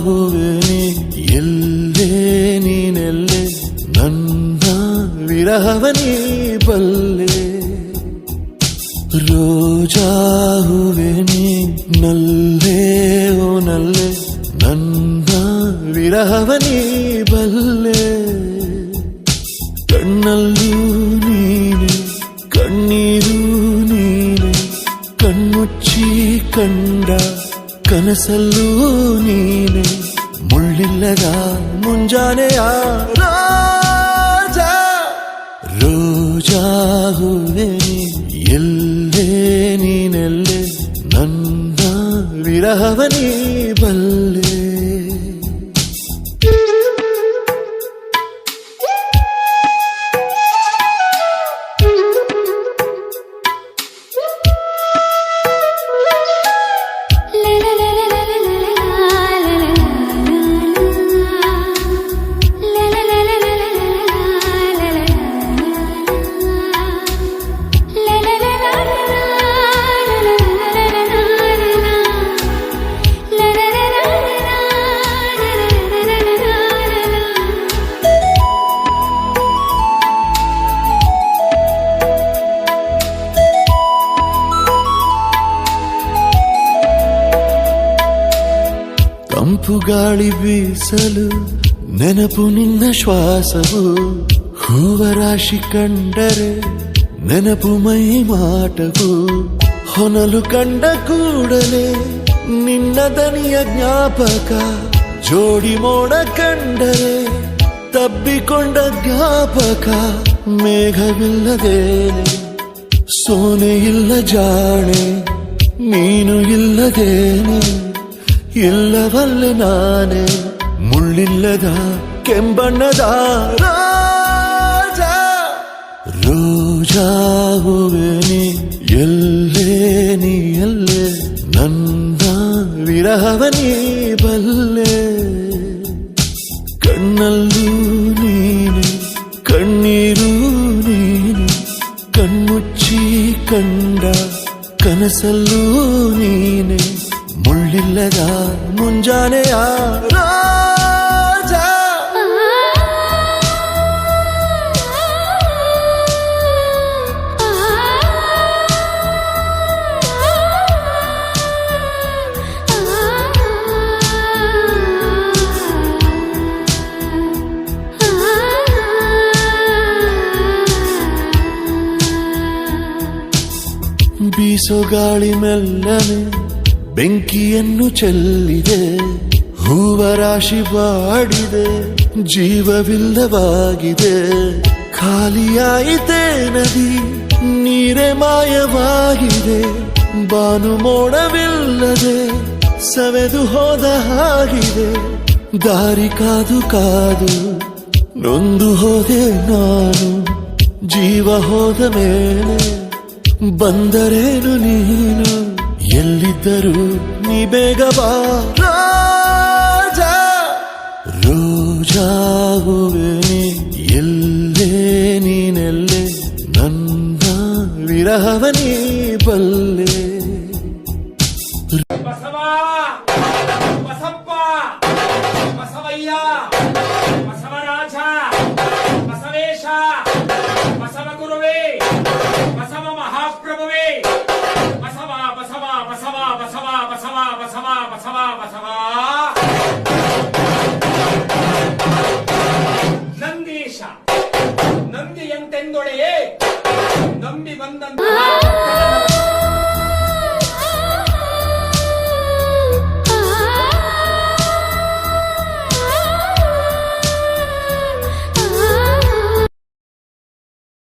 ಹೂವೆ ನೀ ಎಲ್ಲೇ ನೀನೆಲ್ಲೇ ನನ್ನ ವಿರಹವ ನೀ ಬಲ್ಲೆ ರೋಜಾ ಹೂವೆ ನೀ ನಲ್ಲೇ ಓ ನಲ್ಲೆ ನನ್ನ ವಿರಹವ ನೀ ಬಲ್ಲೆ ಕಣ್ಣಲ್ಲೂ ನೀನೆ ಕಣ್ಣೀರು ನೀನೆ ಕಣ್ಮುಚ್ಚಿ ಕಂಡ ಕನಸಲ್ಲೂ ನೀನೆ ಮುಳ್ಳಿಲ್ಲದ ಮುಂಜಾನೆಯ ರೋಜಾ ರೋಜಾ ಹೂವೆ ಎಲ್ಲೇ ನೀನೆಲ್ಲೇ ನನ್ನ ವಿರಹವ ನೀ ಬಲ್ಲೆ ತಂಪು ಗಾಳಿ ಬೀಸಲು ನೆನಪು ನಿನ್ನ ಶ್ವಾಸವು ಹೂವ ರಾಶಿ ಕಂಡರೆ ನೆನಪು ಮೈ ಮಾಟವು ಹೊನಲು ಕಂಡ ಕೂಡಲೇ ನಿನ್ನ ದನಿಯ ಜ್ಞಾಪಕ ಜೋಡಿ ಮೋಡ ಕಂಡರೆ ತಬ್ಬಿಕೊಂಡ ಜ್ಞಾಪಕ ಮೇಘವಿಲ್ಲದೇನೆ ಸೋನೆ ಇಲ್ಲ ಜಾಣೆ ನೀನು ಇಲ್ಲದೇನೆ ಇಲ್ಲವಲ್ಲ ನಾನೇ ಮುಳ್ಳಿಲ್ಲದ ಕೆಂಬಣ್ಣದ ರೋಜಾ ರೋಜಾ ಹೂವೆ ನೀ ಎಲ್ಲೇ ನೀ ಎಲ್ಲೇ ನನ್ನ ವಿರಹವ ನೀ ಬಲ್ಲೆ ಕಣ್ಣಲ್ಲೂ ನೀನೆ ಕಣ್ಣೀರು ನೀನೆ ಕಣ್ಮುಚ್ಚಿ ಕಂಡ ಕನಸಲ್ಲೂ ನೀನೆ ಮುಳ್ಳಿಲ್ಲದ ಮುಂಜಾನೆಯ ರೋಜಾ ಬೀಸೋ ಗಾಳಿ ಮೆಲ್ಲನೆ ಬೆಂಕಿಯನ್ನು ಚೆಲ್ಲಿದೆ ಹೂವ ರಾಶಿ ಬಾಡಿದೆ ಜೀವವಿಲ್ಲವಾಗಿದೆ ಖಾಲಿಯಾಯಿತೆ ನದಿ ನೀರೇ ಮಾಯವಾಗಿದೆ ಬಾನು ಮೋಡವಿಲ್ಲದೆ ಸವೆದು ಹೋದ ಹಾಗಿದೆ ದಾರಿ ಕಾದು ಕಾದು ನೊಂದು ಹೋದೆ ನಾನು ಜೀವ ಹೋದ ಮೇಲೆ ಬಂದರೇನು ನೀನು ಎಲ್ಲಿದ್ದರೂ ನೀ ಬೇಗ ಬಾ ರೋಜಾ ರೋಜಾ ಹೂವೆ ನೀ ಎಲ್ಲೇ ನೀನೆಲ್ಲೇ ನನ್ನ ವಿರಹವ ನೀ ಬಲ್ಲೆ ಬಸವ ಬಸಪ್ಪ ಬಸವಯ್ಯ ಬಸವರಾಜ ಬಸವೇಶ ಬಸವ ಗುರುವೇ ಬಸವ ಮಹಾಪ್ರಭುವೇ ಬಸವ ಬಸವ ಬಸವ ಬಸವ ಬಸವ ಬಸವ ಬಸವ ಬಸವ ನಂದೀಶ ನಂದಿಯಂತೆಂದೊಡೆಯೇ ನಂಬಿ ಬಂದಂತಹ